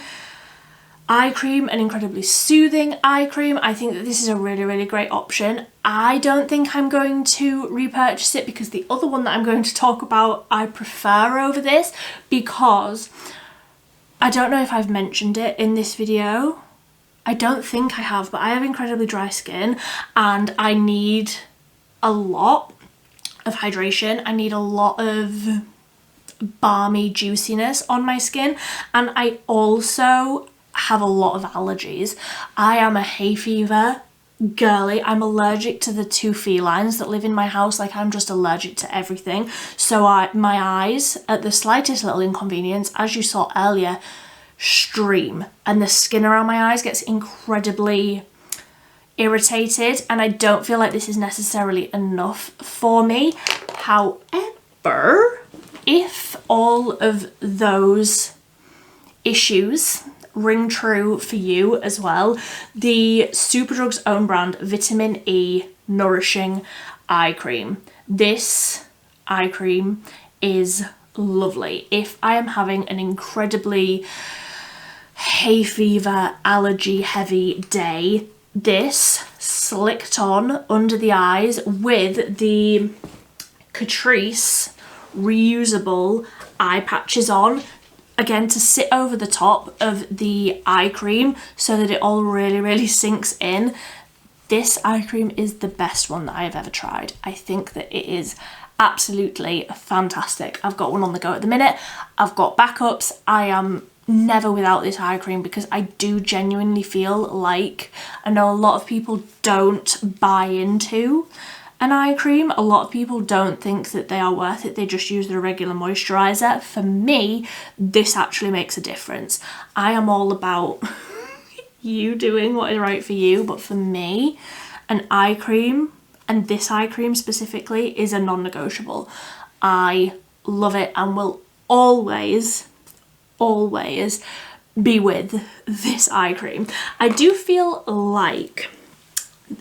eye cream, an incredibly soothing eye cream, I think that this is a really great option. I don't think I'm going to repurchase it because the other one that I'm going to talk about I prefer over this, because I don't know if I've mentioned it in this video. I don't think I have, but I have incredibly dry skin and I need a lot of hydration. I need a lot of balmy juiciness on my skin, and I also have a lot of allergies. I am a hay fever girly. I'm allergic to the 2 felines that live in my house. Like I'm just allergic to everything. So my eyes, at the slightest little inconvenience, as you saw earlier, stream, and the skin around my eyes gets incredibly irritated, and I don't feel like this is necessarily enough for me. However, if all of those issues ring true for you as well, the Superdrug's own brand Vitamin E Nourishing Eye Cream. This eye cream is lovely. If I am having an incredibly hay fever, allergy heavy day, this slicked on under the eyes with the Catrice reusable eye patches on, again to sit over the top of the eye cream so that it all really sinks in. This eye cream is the best one that I have ever tried. I think that it is absolutely fantastic. I've got one on the go at the minute. I've got backups. I am never without this eye cream because I do genuinely feel like, I know a lot of people don't buy into an eye cream. A lot of people don't think that they are worth it. They just use their regular moisturiser. For me, this actually makes a difference. I am all about you doing what is right for you, but for me, an eye cream, and this eye cream specifically, is a non-negotiable. I love it and will always be with this eye cream. I do feel like,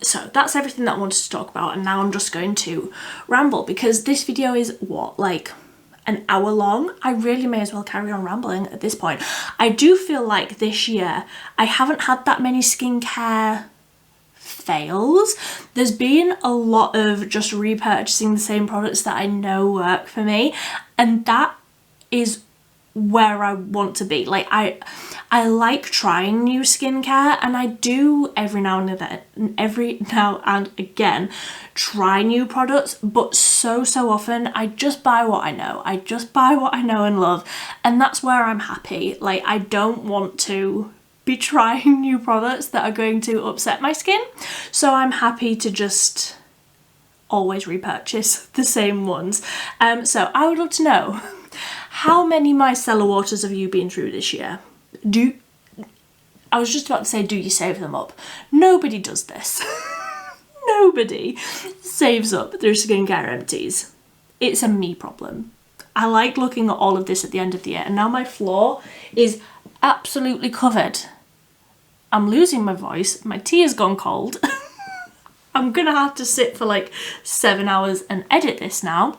so that's everything that I wanted to talk about, and now I'm just going to ramble because this video is what, like an hour long? I really may as well carry on rambling at this point. I do feel like this year I haven't had that many skincare fails. There's been a lot of just repurchasing the same products that I know work for me, and that is where I want to be. Like I like trying new skincare, and I do every now and again try new products, but so often I just buy what I know. I just buy what I know and love, and that's where I'm happy. Like I don't want to be trying new products that are going to upset my skin, so I'm happy to just always repurchase the same ones. So I would love to know, how many micellar waters have you been through this year? I was just about to say, do you save them up? Nobody does this. Nobody saves up their skincare empties. It's a me problem. I like looking at all of this at the end of the year, and now my floor is absolutely covered. I'm losing my voice. My tea has gone cold. I'm gonna have to sit for like 7 hours and edit this now.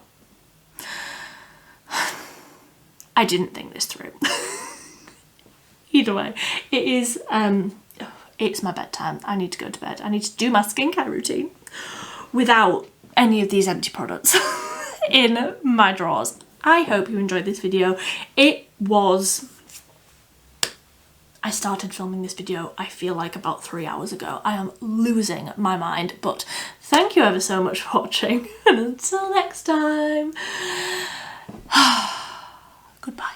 I didn't think this through. Either way, it is, it's my bedtime. I need to go to bed. I need to do my skincare routine without any of these empty products in my drawers. I hope you enjoyed this video. I started filming this video, I feel like about 3 hours ago. I am losing my mind, but thank you ever so much for watching, and until next time, goodbye.